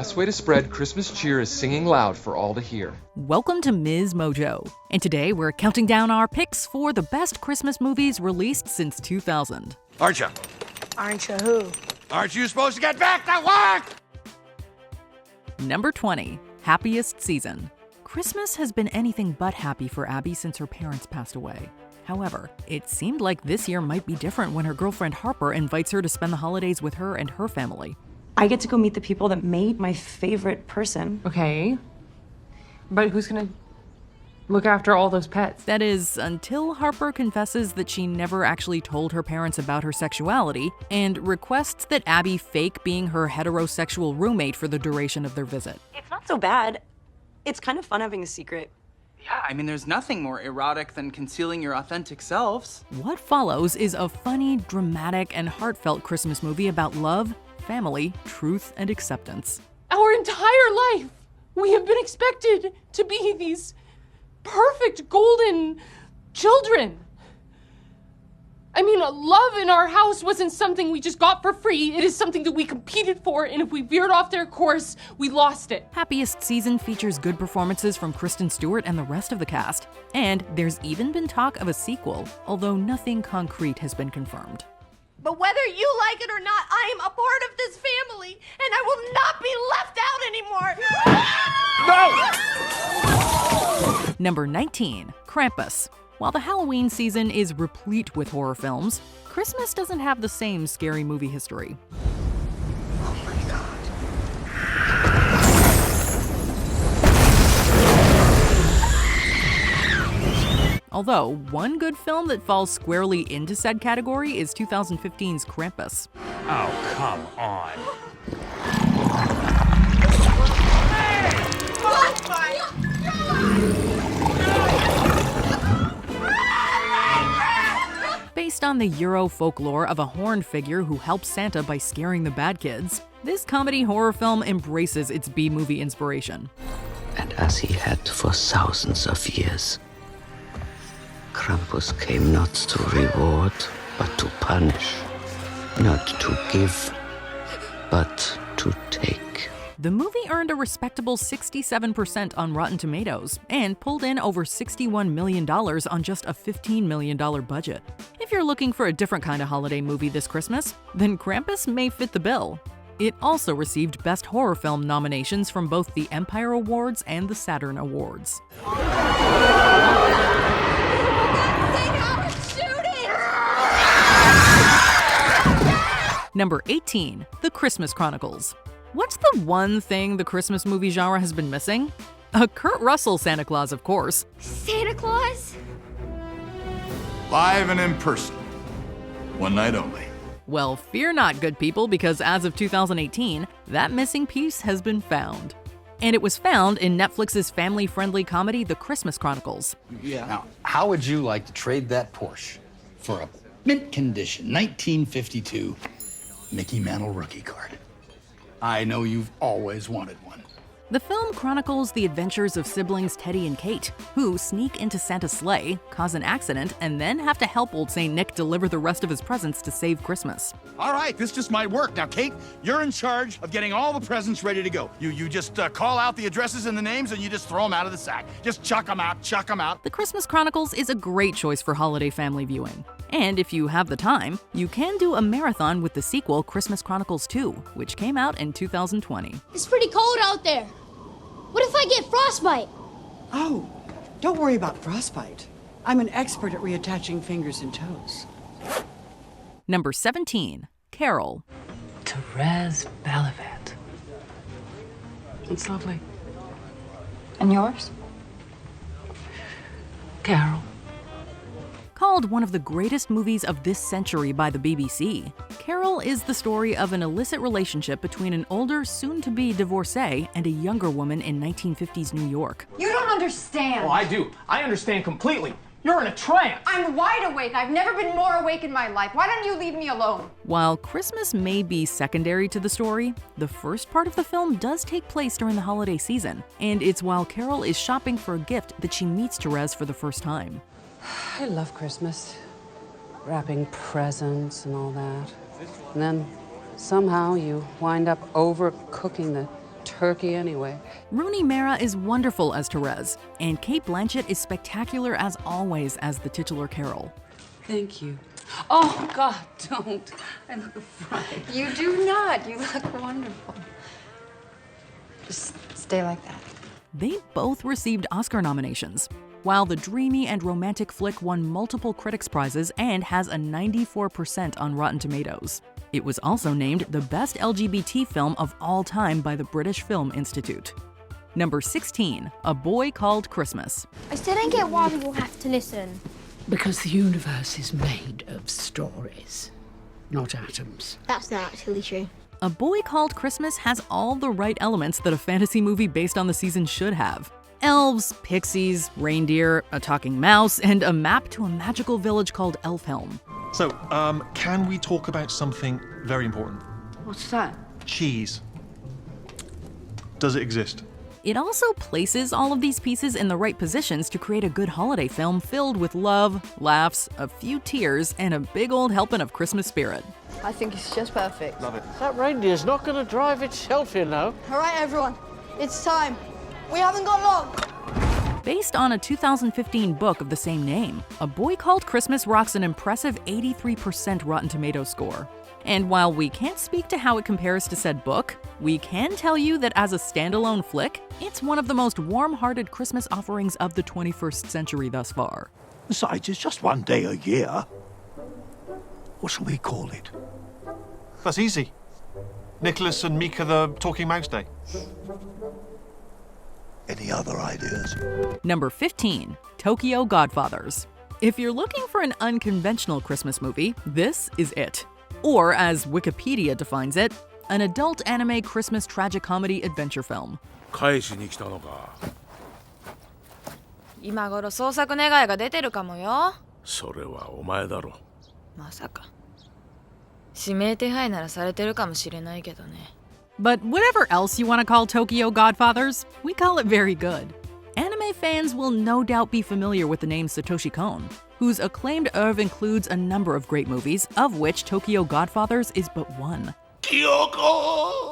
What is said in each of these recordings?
best way to spread Christmas cheer is singing loud for all to hear. Welcome to MsMojo, and today we're counting down our picks for the best Christmas movies released since 2000. Aren't you? Aren't you who? Aren't you supposed to get back to work? Number 20, Happiest Season. Christmas has been anything but happy for Abby since her parents passed away. However, it seemed like this year might be different when her girlfriend Harper invites her to spend the holidays with her and her family. I get to go meet the people that made my favorite person. Okay. But who's gonna look after all those pets? That is, until Harper confesses that she never actually told her parents about her sexuality and requests that Abby fake being her heterosexual roommate for the duration of their visit. It's not so bad. It's kind of fun having a secret. Yeah, I mean, there's nothing more erotic than concealing your authentic selves. What follows is a funny, dramatic, and heartfelt Christmas movie about love, family, truth, and acceptance. Our entire life, we have been expected to be these perfect golden children. I mean, love in our house wasn't something we just got for free. It is something that we competed for, and if we veered off their course, we lost it. Happiest Season features good performances from Kristen Stewart and the rest of the cast. And there's even been talk of a sequel, although nothing concrete has been confirmed. But whether you like it or not, I am a part of this family, and I will not be left out anymore. No! Number 19, Krampus. While the Halloween season is replete with horror films, Christmas doesn't have the same scary movie history. Oh my God. Although, one good film that falls squarely into said category is 2015's Krampus. Oh, come on. Based on the Euro folklore of a horned figure who helps Santa by scaring the bad kids, this comedy horror film embraces its B-movie inspiration. And as he had for thousands of years, Krampus came not to reward, but to punish, not to give, but to take. The movie earned a respectable 67% on Rotten Tomatoes and pulled in over $61 million on just a $15 million budget. If you're looking for a different kind of holiday movie this Christmas, then Krampus may fit the bill. It also received Best Horror Film nominations from both the Empire Awards and the Saturn Awards. Number 18, The Christmas Chronicles. What's the one thing the Christmas movie genre has been missing? A Kurt Russell Santa Claus, of course. Santa Claus? Live and in person. One night only. Well, fear not, good people, because as of 2018, that missing piece has been found. And it was found in Netflix's family-friendly comedy, The Christmas Chronicles. Yeah. Now, how would you like to trade that Porsche for a mint condition 1952 Mickey Mantle rookie card? I know you've always wanted one. The film chronicles the adventures of siblings Teddy and Kate, who sneak into Santa's sleigh, cause an accident, and then have to help old St. Nick deliver the rest of his presents to save Christmas. All right, this just might work. Now, Kate, you're in charge of getting all the presents ready to go. You just call out the addresses and the names, and you just throw them out of the sack. Just chuck them out, chuck them out. The Christmas Chronicles is a great choice for holiday family viewing. And if you have the time, you can do a marathon with the sequel Christmas Chronicles 2, which came out in 2020. It's pretty cold out there. What if I get frostbite? Oh, don't worry about frostbite. I'm an expert at reattaching fingers and toes. Number 17, Carol. Therese Balavat. It's lovely. And yours? Carol. Called one of the greatest movies of this century by the BBC, Carol is the story of an illicit relationship between an older, soon-to-be divorcee and a younger woman in 1950s New York. You don't understand. Oh, I do. I understand completely. You're in a trance. I'm wide awake. I've never been more awake in my life. Why don't you leave me alone? While Christmas may be secondary to the story, the first part of the film does take place during the holiday season, and it's while Carol is shopping for a gift that she meets Therese for the first time. I love Christmas. Wrapping presents and all that. And then somehow you wind up overcooking the turkey anyway. Rooney Mara is wonderful as Therese, and Cate Blanchett is spectacular as always as the titular Carol. Thank you. Oh, God, don't. I look fried. You do not. You look wonderful. Just stay like that. They both received Oscar nominations, while the dreamy and romantic flick won multiple critics' prizes and has a 94% on Rotten Tomatoes. It was also named the best LGBT film of all time by the British Film Institute. Number 16, A Boy Called Christmas. I still don't get why we all have to listen. Because the universe is made of stories, not atoms. That's not actually true. A Boy Called Christmas has all the right elements that a fantasy movie based on the season should have. Elves, pixies, reindeer, a talking mouse, and a map to a magical village called Elfhelm. So, can we talk about something very important? What's that? Cheese. Does it exist? It also places all of these pieces in the right positions to create a good holiday film filled with love, laughs, a few tears, and a big old helping of Christmas spirit. I think it's just perfect. Love it. That reindeer's not going to drive itself, you know. All right, everyone. It's time. We haven't got long. Based on a 2015 book of the same name, A Boy Called Christmas rocks an impressive 83% Rotten Tomatoes score. And while we can't speak to how it compares to said book, we can tell you that as a standalone flick, it's one of the most warm-hearted Christmas offerings of the 21st century thus far. Besides, it's just one day a year. What shall we call it? That's easy. Nicholas and Mika the Talking Mouse Day. Any other ideas? Number 15, Tokyo Godfathers. If you're looking for an unconventional Christmas movie, this is it. Or, as Wikipedia defines it, an adult anime Christmas tragicomedy adventure film. 返しに来たのか。今頃捜索願いが出てるかもよ。それはお前だろ。まさか。指名手配ならされてるかもしれないけどね。But whatever else you want to call Tokyo Godfathers, we call it very good. Anime fans will no doubt be familiar with the name Satoshi Kon, whose acclaimed oeuvre includes a number of great movies, of which Tokyo Godfathers is but one. Kyoko!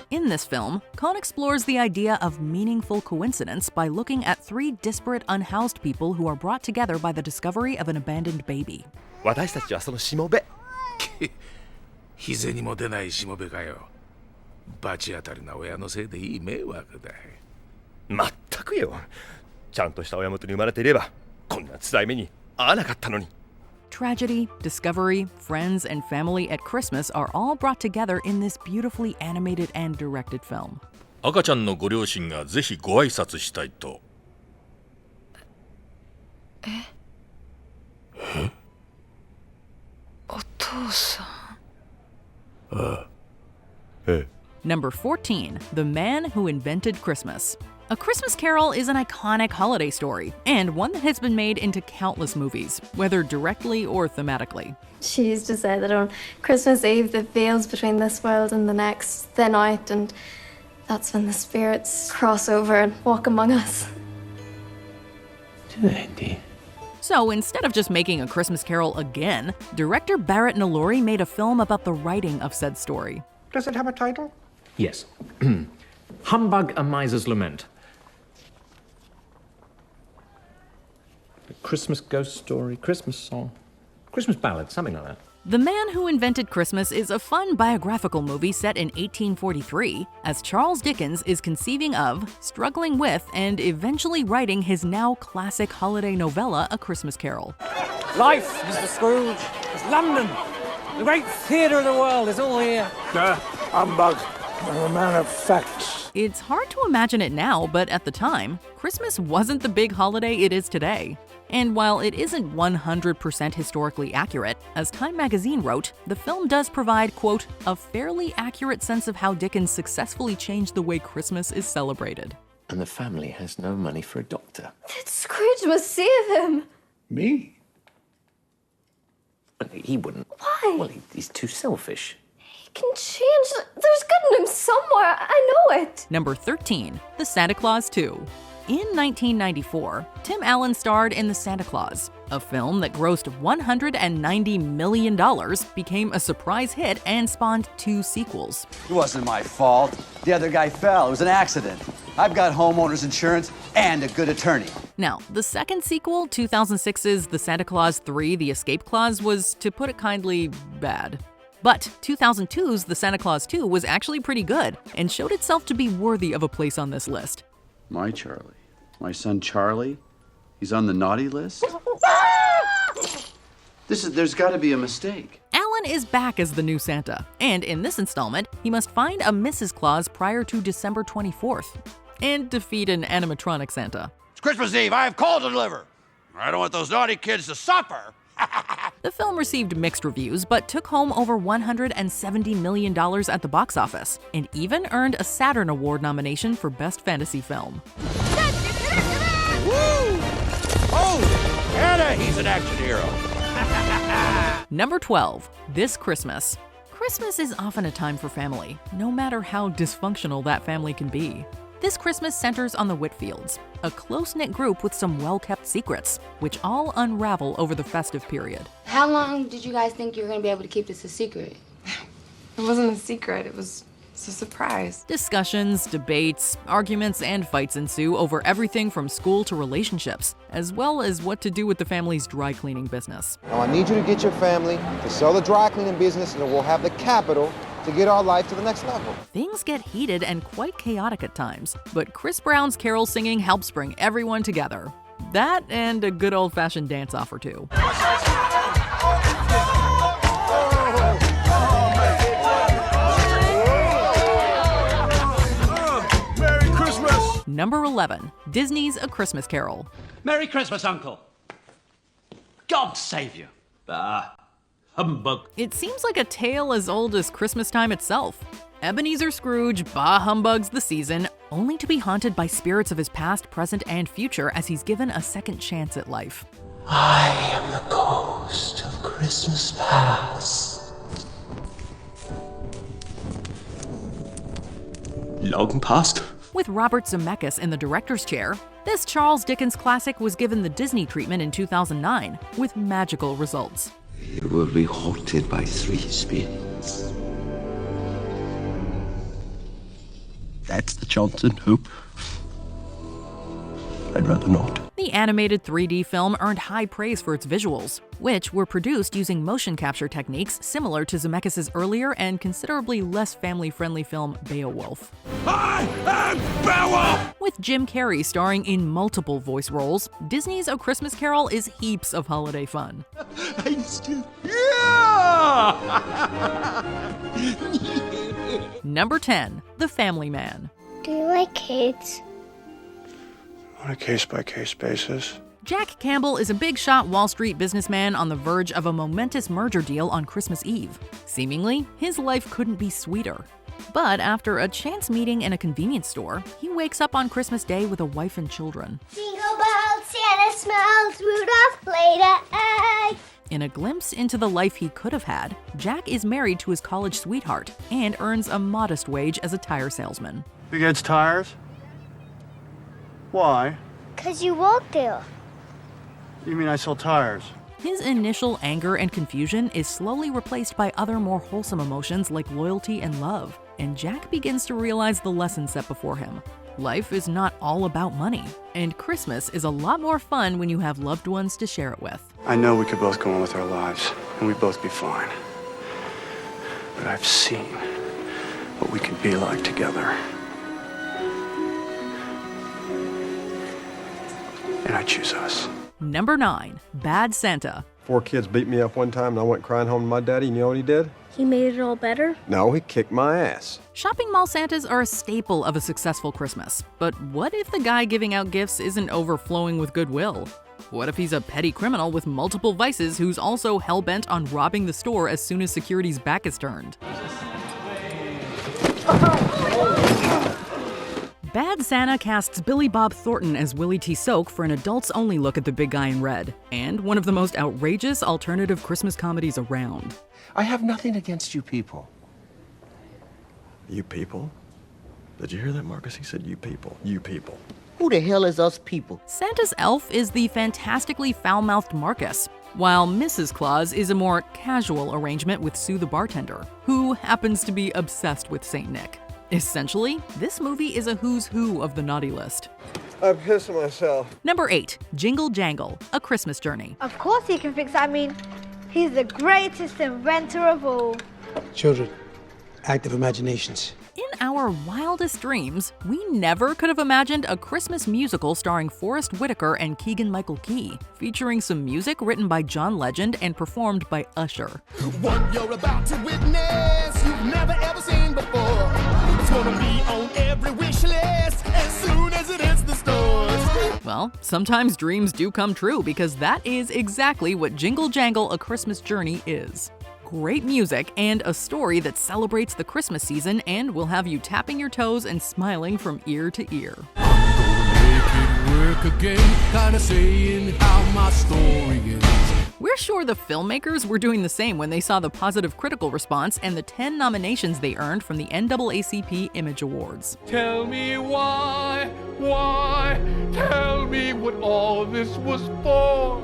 In this film, Kon explores the idea of meaningful coincidence by looking at three disparate unhoused people who are brought together by the discovery of an abandoned baby. 私たちはそのしもべ。日銭も出ないしもべかよ。罰当たりな親のせいでいい迷惑だ。まったくよ。ちゃんとした親元に生まれていれば、こんな辛い目に遭わなかったのに。Tragedy, discovery, friends, and family at Christmas are all brought together in this beautifully animated and directed film. 赤ちゃんのご両親がぜひご挨拶したいと。え？お父さん。ああ。ええ。Number 14, The Man Who Invented Christmas. A Christmas Carol is an iconic holiday story, and one that has been made into countless movies, whether directly or thematically. She used to say that on Christmas Eve, the veils between this world and the next thin out, and that's when the spirits cross over and walk among us. Do they indeed? So instead of just making A Christmas Carol again, director Barrett Nalori made a film about the writing of said story. Does it have a title? Yes. Humbug, A Miser's Lament. A Christmas ghost story, Christmas song, Christmas ballad, something like that. The Man Who Invented Christmas is a fun biographical movie set in 1843 as Charles Dickens is conceiving of, struggling with, and eventually writing his now classic holiday novella, A Christmas Carol. Life, Mr. Scrooge, is London. The great theatre of the world is all here. Humbug. I'm a man of facts. It's hard to imagine it now, but at the time, Christmas wasn't the big holiday it is today. And while it isn't 100% historically accurate, as Time magazine wrote, the film does provide, quote, a fairly accurate sense of how Dickens successfully changed the way Christmas is celebrated. And the family has no money for a doctor. Scrooge must save him. Me? But he wouldn't. Why? Well, he's too selfish. He can change. There's good in him somewhere. I know it. Number 13, The Santa Claus 2. In 1994, Tim Allen starred in The Santa Claus, a film that grossed $190 million, became a surprise hit, and spawned 2 sequels. It wasn't my fault. The other guy fell. It was an accident. I've got homeowner's insurance and a good attorney. Now, the second sequel, 2006's The Santa Claus 3: The Escape Clause, was, to put it kindly, bad. But 2002's The Santa Claus 2 was actually pretty good and showed itself to be worthy of a place on this list. My Charlie. My son Charlie? He's on the naughty list? There's got to be a mistake. Alan is back as the new Santa, and in this installment, he must find a Mrs. Claus prior to December 24th and defeat an animatronic Santa. It's Christmas Eve. I have coal to deliver. I don't want those naughty kids to suffer. The film received mixed reviews, but took home over $170 million at the box office, and even earned a Saturn Award nomination for Best Fantasy Film. Oh, Santa, he's an action hero. Number 12, This Christmas. Christmas is often a time for family, no matter how dysfunctional that family can be. This Christmas centers on the Whitfields, a close-knit group with some well-kept secrets, which all unravel over the festive period. How long did you guys think you were going to be able to keep this a secret? It wasn't a secret. It was a surprise. Discussions, debates, arguments, and fights ensue over everything from school to relationships, as well as what to do with the family's dry cleaning business. Now, I need you to get your family to sell the dry cleaning business, and we'll have the capital to get our life to the next level. Things get heated and quite chaotic at times, but Chris Brown's carol singing helps bring everyone together. That and a good old-fashioned dance-off or two. Merry Christmas! Number 11, Disney's A Christmas Carol. Merry Christmas, Uncle. God save you. Humbug. It seems like a tale as old as Christmas time itself. Ebenezer Scrooge bah humbugs the season, only to be haunted by spirits of his past, present, and future as he's given a second chance at life. I am the ghost of Christmas past. Long past. With Robert Zemeckis in the director's chair, this Charles Dickens classic was given the Disney treatment in 2009, with magical results. You will be haunted by 3 spirits. That's the Johnson Hope. I'd rather not. The animated 3D film earned high praise for its visuals, which were produced using motion capture techniques similar to Zemeckis' earlier and considerably less family-friendly film Beowulf. I am Beowulf! With Jim Carrey starring in multiple voice roles, Disney's A Christmas Carol is heaps of holiday fun. I'm still... Number 10, The Family Man. Do you like kids? On a case-by-case basis. Jack Campbell is a big-shot Wall Street businessman on the verge of a momentous merger deal on Christmas Eve. Seemingly, his life couldn't be sweeter. But after a chance meeting in a convenience store, he wakes up on Christmas Day with a wife and children. Jingle bells, Santa smells, Rudolph laid an egg. In a glimpse into the life he could have had, Jack is married to his college sweetheart and earns a modest wage as a tire salesman. Big Ed's tires? Why? 'Cause you work there. You mean I sell tires? His initial anger and confusion is slowly replaced by other more wholesome emotions like loyalty and love, and Jack begins to realize the lesson set before him. Life is not all about money, and Christmas is a lot more fun when you have loved ones to share it with. I know we could both go on with our lives, and we'd both be fine. But I've seen what we could be like together. And I choose us. Number 9, Bad Santa. 4 kids beat me up one time and I went crying home to my daddy. You know what he did? He made it all better? No, he kicked my ass. Shopping mall Santas are a staple of a successful Christmas. But what if the guy giving out gifts isn't overflowing with goodwill? What if he's a petty criminal with multiple vices who's also hell-bent on robbing the store as soon as security's back is turned? Bad Santa casts Billy Bob Thornton as Willie T. Soak for an adults-only look at the big guy in red, and one of the most outrageous alternative Christmas comedies around. I have nothing against you people. You people? Did you hear that, Marcus? He said you people. You people. Who the hell is us people? Santa's elf is the fantastically foul-mouthed Marcus, while Mrs. Claus is a more casual arrangement with Sue the bartender, who happens to be obsessed with Saint Nick. Essentially, this movie is a who's who of the naughty list. I'm pissing myself. Number 8, Jingle Jangle, A Christmas Journey. Of course he can fix it. I mean, he's the greatest inventor of all. Children, active imaginations. In our wildest dreams, we never could have imagined a Christmas musical starring Forrest Whitaker and Keegan-Michael Key, featuring some music written by John Legend and performed by Usher. What you're about to witness, you've never ever seen before. It's gonna be on every wish list as soon as it hits the stores. Well, sometimes dreams do come true, because that is exactly what Jingle Jangle, A Christmas Journey is. Great music and a story that celebrates the Christmas season and will have you tapping your toes and smiling from ear to ear. Work again, kinda saying how my story is. We're sure the filmmakers were doing the same when they saw the positive critical response and the 10 nominations they earned from the NAACP Image Awards. Tell me why, tell me what all this was for.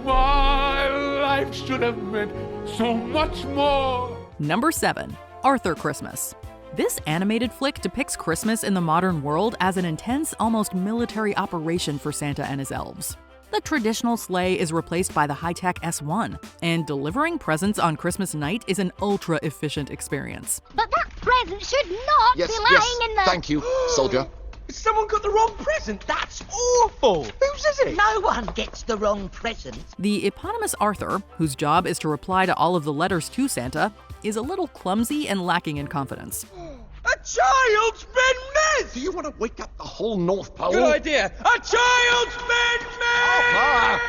My life should have meant so much more. Number 7, Arthur Christmas. This animated flick depicts Christmas in the modern world as an intense, almost military operation for Santa and his elves. The traditional sleigh is replaced by the high-tech S1, and delivering presents on Christmas night is an ultra-efficient experience. But that present should not be lying in the... Thank you, soldier. Someone got the wrong present. That's awful. Whose is it? No one gets the wrong present. The eponymous Arthur, whose job is to reply to all of the letters to Santa, is a little clumsy and lacking in confidence. A child's been missed! Do you want to wake up the whole North Pole? Good idea. A child's been missed!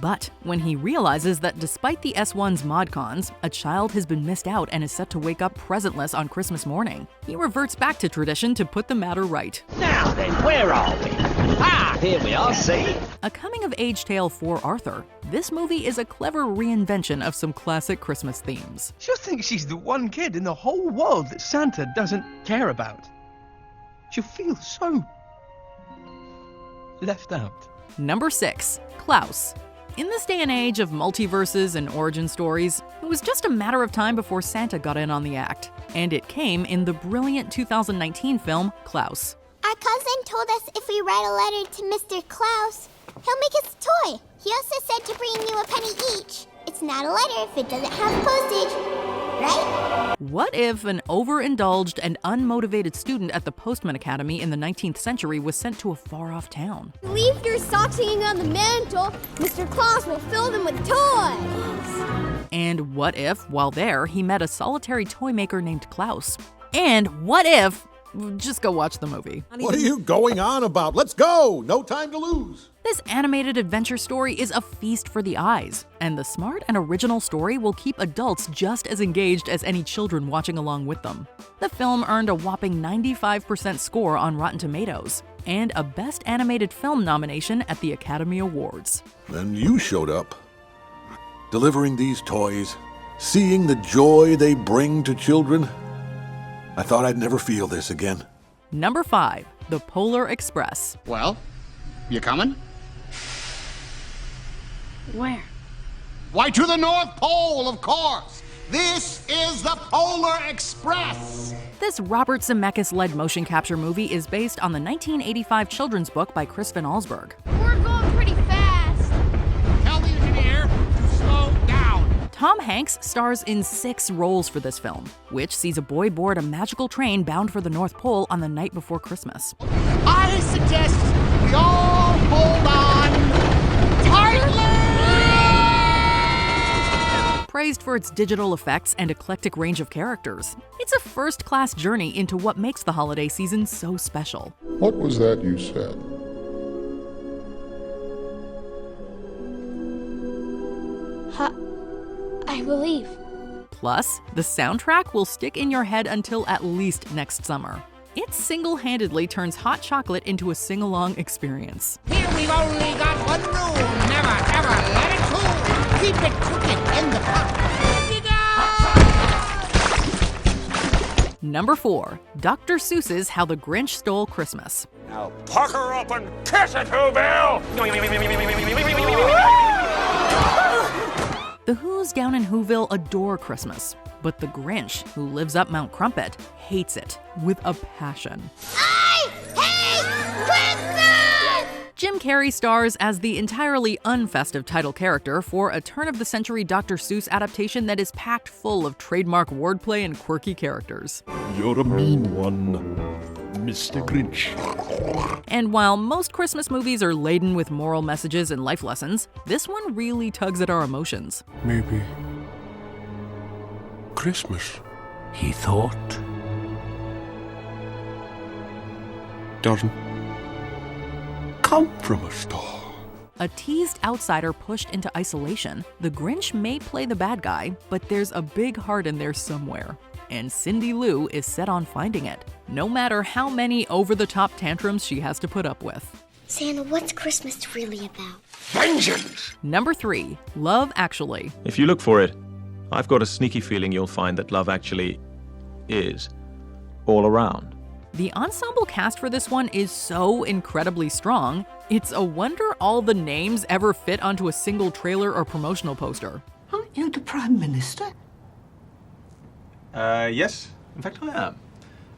But when he realizes that despite the S1's mod cons, a child has been missed out and is set to wake up presentless on Christmas morning, he reverts back to tradition to put the matter right. Now then, where are we? Ah, here we are, see? A coming-of-age tale for Arthur, this movie is a clever reinvention of some classic Christmas themes. She'll think she's the one kid in the whole world that Santa doesn't care about. She'll feel so left out. Number 6, Clouse. In this day and age of multiverses and origin stories, it was just a matter of time before Santa got in on the act. And it came in the brilliant 2019 film, Clouse. Our cousin told us if we write a letter to Mr. Clouse, he'll make us a toy. He also said to bring you a penny each. It's not a letter if it doesn't have postage, right? What if an overindulged and unmotivated student at the Postman Academy in the 19th century was sent to a far-off town? Leave your socks hanging on the mantle. Mr. Claus will fill them with toys. And what if, while there, he met a solitary toy maker named Clouse? And what if... Just go watch the movie. What are you going on about? Let's go! No time to lose! This animated adventure story is a feast for the eyes, and the smart and original story will keep adults just as engaged as any children watching along with them. The film earned a whopping 95% score on Rotten Tomatoes, and a Best Animated Film nomination at the Academy Awards. Then you showed up, delivering these toys, seeing the joy they bring to children. I thought I'd never feel this again. Number 5, The Polar Express. Well, you coming? Where? Why, to the North Pole, of course. This is the Polar Express. This Robert Zemeckis-led motion capture movie is based on the 1985 children's book by Chris Van Allsburg. We're going pretty fast. Tell the engineer to slow down. Tom Hanks stars in 6 roles for this film, which sees a boy board a magical train bound for the North Pole on the night before Christmas. I suggest we all hold on tightly. Praised for its digital effects and eclectic range of characters, it's a first-class journey into what makes the holiday season so special. What was that you said? I believe. Plus, the soundtrack will stick in your head until at least next summer. It single-handedly turns hot chocolate into a sing-along experience. Here we've only got one rule. Never, ever let it cool. Keep it cooking in the pot. Number 4, Dr. Seuss's How the Grinch Stole Christmas. Now pucker up and kiss it, Whoville! The Who's down in Whoville adore Christmas, but the Grinch, who lives up Mount Crumpet, hates it with a passion. I hate Christmas! Jim Carrey stars as the entirely unfestive title character for a turn-of-the-century Dr. Seuss adaptation that is packed full of trademark wordplay and quirky characters. You're a mean one, Mr. Grinch. And while most Christmas movies are laden with moral messages and life lessons, this one really tugs at our emotions. Maybe Christmas, He thought. doesn't come from a star. A teased outsider pushed into isolation, the Grinch may play the bad guy, but there's a big heart in there somewhere. And Cindy Lou is set on finding it, no matter how many over-the-top tantrums she has to put up with. Santa, what's Christmas really about? Vengeance! Number 3, Love Actually. If you look for it, I've got a sneaky feeling you'll find that Love Actually is all around. The ensemble cast for this one is so incredibly strong, it's a wonder all the names ever fit onto a single trailer or promotional poster. Aren't you the Prime Minister? Yes. In fact, I am.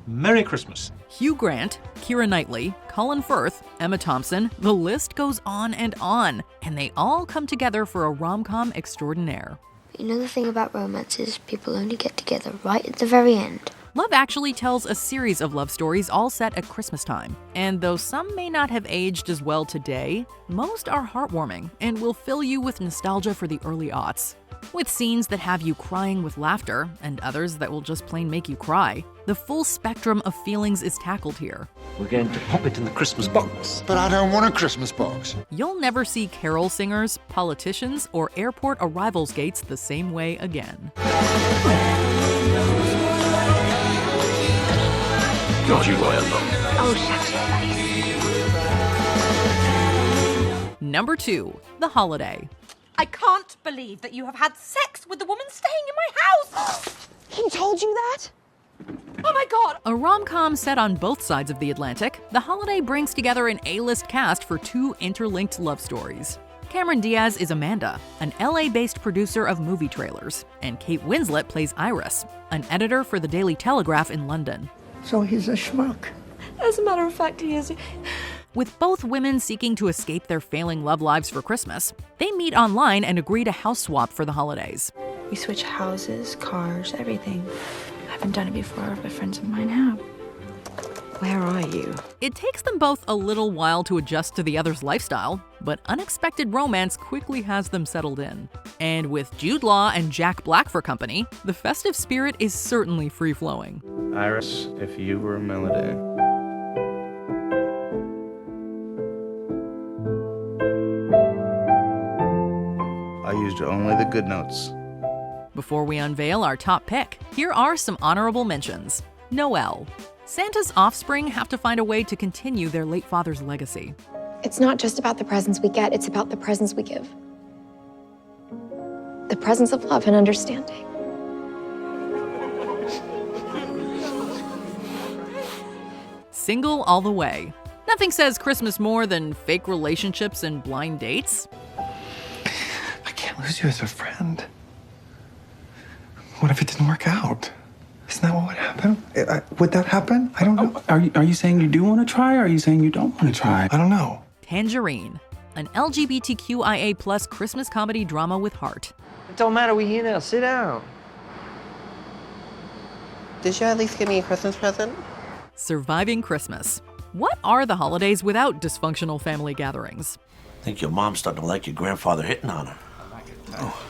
Merry Christmas. Hugh Grant, Keira Knightley, Colin Firth, Emma Thompson, the list goes on, and they all come together for a rom-com extraordinaire. You know the thing about romance is people only get together right at the very end. Love Actually tells a series of love stories all set at Christmas time. And though some may not have aged as well today, most are heartwarming and will fill you with nostalgia for the early aughts. With scenes that have you crying with laughter and others that will just plain make you cry, the full spectrum of feelings is tackled here. We're going to pop it in the Christmas box. But I don't want a Christmas box. You'll never see carol singers, politicians, or airport arrivals gates the same way again. God, you lie alone. Oh, shut your face. Number 2, The Holiday. I can't believe that you have had sex with the woman staying in my house! He told you that? Oh my God! A rom-com set on both sides of the Atlantic, The Holiday brings together an A-list cast for 2 interlinked love stories. Cameron Diaz is Amanda, an LA-based producer of movie trailers, and Kate Winslet plays Iris, an editor for the Daily Telegraph in London. So he's a schmuck. As a matter of fact, he is. With both women seeking to escape their failing love lives for Christmas, they meet online and agree to house swap for the holidays. We switch houses, cars, everything. I haven't done it before, but friends of mine have. Where are you? It takes them both a little while to adjust to the other's lifestyle, but unexpected romance quickly has them settled in. And with Jude Law and Jack Black for company, the festive spirit is certainly free-flowing. Iris, if you were a melody. I used only the good notes. Before we unveil our top pick, here are some honorable mentions. Noel. Santa's offspring have to find a way to continue their late father's legacy. It's not just about the presents we get, it's about the presents we give. The presents of love and understanding. Single all the way. Nothing says Christmas more than fake relationships and blind dates. I can't lose you as a friend. What if it didn't work out? Isn't that what would happen? Would that happen? I don't know. Are you saying you do want to try, or are you saying you don't want to try? I don't know. Tangerine, an LGBTQIA+ Christmas comedy drama with heart. It don't matter, we here now. Sit down. Did you at least give me a Christmas present? Surviving Christmas. What are the holidays without dysfunctional family gatherings? I think your mom's starting to like your grandfather hitting on her. Oh,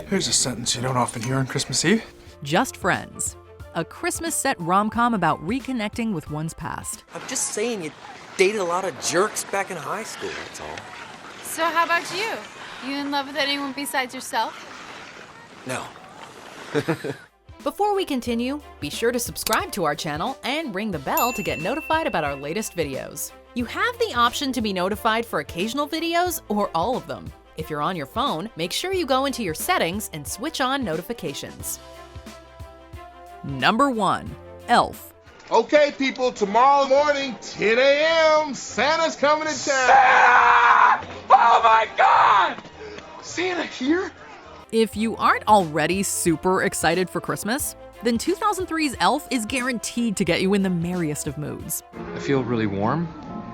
here's a sentence you don't often hear on Christmas Eve. Just Friends. A Christmas-set rom-com about reconnecting with one's past. I'm just saying you dated a lot of jerks back in high school, that's all. So how about you? You in love with anyone besides yourself? No. Before we continue, be sure to subscribe to our channel and ring the bell to get notified about our latest videos. You have the option to be notified for occasional videos or all of them. If you're on your phone, make sure you go into your settings and switch on notifications. Number 1, Elf. Okay, people, tomorrow morning, 10 a.m., Santa's coming to town. Santa! Oh my God! Santa here? If you aren't already super excited for Christmas, then 2003's Elf is guaranteed to get you in the merriest of moods. I feel really warm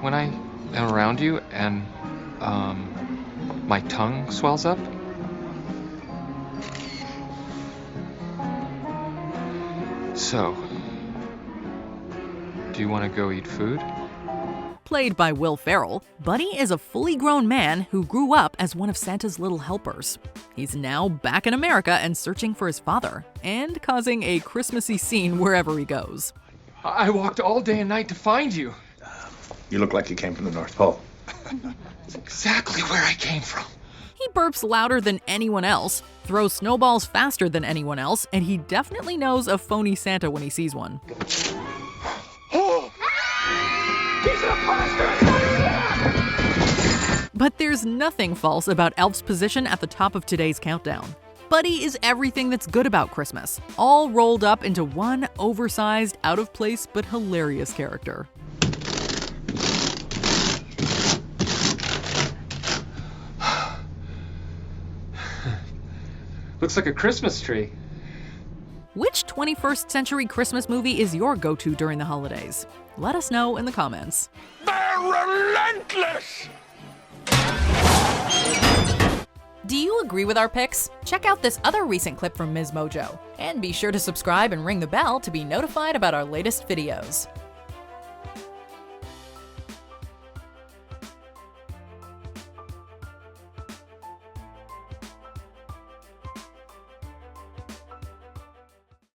when I am around you, and my tongue swells up. So, do you want to go eat food? Played by Will Ferrell, Buddy is a fully grown man who grew up as one of Santa's little helpers. He's now back in America and searching for his father, and causing a Christmassy scene wherever he goes. I walked all day and night to find you. You look like you came from the North Pole. It's exactly where I came from. He burps louder than anyone else, throws snowballs faster than anyone else, and he definitely knows a phony Santa when he sees one. But there's nothing false about Elf's position at the top of today's countdown. Buddy is everything that's good about Christmas, all rolled up into one oversized, out-of-place but hilarious character. Looks like a Christmas tree. Which 21st century Christmas movie is your go-to during the holidays? Let us know in the comments. They're relentless! Do you agree with our picks? Check out this other recent clip from MsMojo. And be sure to subscribe and ring the bell to be notified about our latest videos.